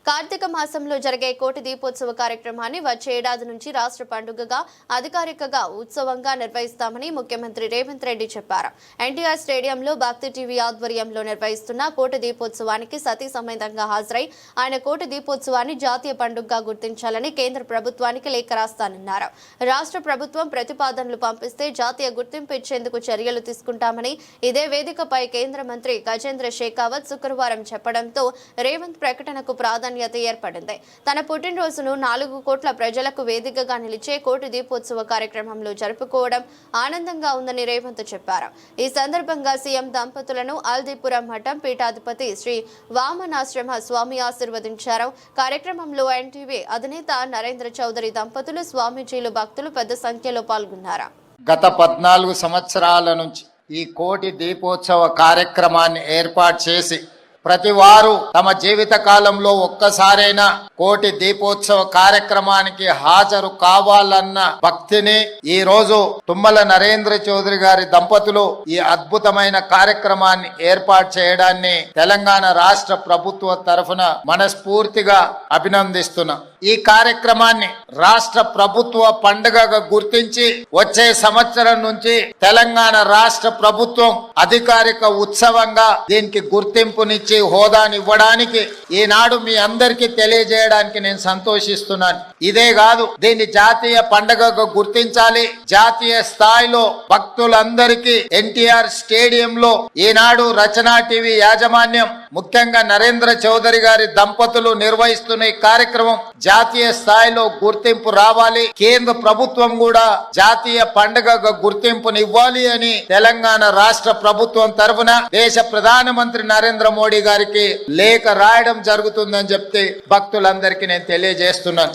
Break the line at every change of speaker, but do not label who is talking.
కార్తీక మాసంలో జరిగే కోటి దీపోత్సవ కార్యక్రమాన్ని వచ్చే ఏడాది నుంచి రాష్ట్ర పండుగగా అధికారికంగా ఉత్సవంగా నిర్వహిస్తామని ముఖ్యమంత్రి రేవంత్ రెడ్డి చెప్పారు. ఎన్టీఆర్ స్టేడియంలో భక్తి టీవీ ఆధ్వర్యంలో నిర్వహిస్తున్న కోటి దీపోత్సవానికి సతీ సమేతంగా హాజరై ఆయన కోటి దీపోత్సవాన్ని జాతీయ పండుగగా గుర్తించాలని కేంద్ర ప్రభుత్వానికి లేఖ రాస్తానన్నారు. రాష్ట్ర ప్రభుత్వం ప్రతిపాదనలు పంపిస్తే జాతీయ గుర్తింపు ఇచ్చేందుకు చర్యలు తీసుకుంటామని ఇదే వేదికపై కేంద్ర మంత్రి గజేంద్ర షెకావత్ శుక్రవారం చెప్పడంతో రేవంత్ ప్రకటనకు ప్రాధాన్యత ఏర్పడింది. తన పుట్టినరోజును 4 కోట్ల ప్రజలకు వేదికగా నిలిచే కోటి దీపోత్సవ కార్యక్రమంలో జరుపుకోవడం ఆనందంగా ఉందని రేవంత్ చెప్పారు. ఈ సందర్భంగా సీఎం దంపతులను అల్దీపురం మఠం పీఠాధిపతి శ్రీ వామనాశ్రమ స్వామి ఆశీర్వదించారు. కార్యక్రమంలో ఎన్టీవీ అధినేత నరేంద్ర చౌదరి దంపతులు, స్వామీజీలు, భక్తులు పెద్ద సంఖ్యలో పాల్గొన్నారు.
గత 14 సంవత్సరాల నుంచి ఈ కోటి దీపోత్సవ కార్యక్రమాన్ని ఏర్పాటు చేసి ప్రతి వారు తమ జీవిత కాలంలో ఒక్కసారైనా కోటి దీపోత్సవ కార్యక్రమానికి హాజరు కావాలన్న భక్తిని ఈ రోజు తుమ్మల నరేంద్ర చౌదరి గారి దంపతులు ఈ అద్భుతమైన కార్యక్రమాన్ని ఏర్పాటు చేయడాన్ని తెలంగాణ రాష్ట్ర ప్రభుత్వ తరఫున మనస్ఫూర్తిగా అభినందిస్తున్నా. ఈ కార్యక్రమాన్ని రాష్ట్ర ప్రభుత్వ పండుగగా గుర్తించి వచ్చే సంవత్సరం నుంచి తెలంగాణ రాష్ట్ర ప్రభుత్వం అధికారిక ఉత్సవంగా దీనికి గుర్తింపునిచ్చి హోదానివ్వడానికి ఈనాడు మీ అందరికీ తెలియజేయడానికి నేను సంతోషిస్తున్నాను. ఇదే కాదు, దీన్ని జాతీయ పండుగగా గుర్తించాలి. జాతీయ స్థాయిలో భక్తులందరికీ ఎన్టీఆర్ స్టేడియంలో ఈనాడు రచనా టీవీ యాజమాన్యం, ముఖ్యంగా నరేంద్ర చౌదరి గారి దంపతులు నిర్వహిస్తున్న ఈ కార్యక్రమం జాతీయ స్థాయిలో గుర్తింపు రావాలి. కేంద్ర ప్రభుత్వం కూడా జాతీయ పండుగగా గుర్తింపునివ్వాలి అని తెలంగాణ రాష్ట్ర ప్రభుత్వం తరఫున దేశ ప్రధానమంత్రి నరేంద్ర మోడీ గారికి లేఖ రాయడం జరుగుతుందని చెప్తే భక్తులందరికీ నేను తెలియజేస్తున్నాను.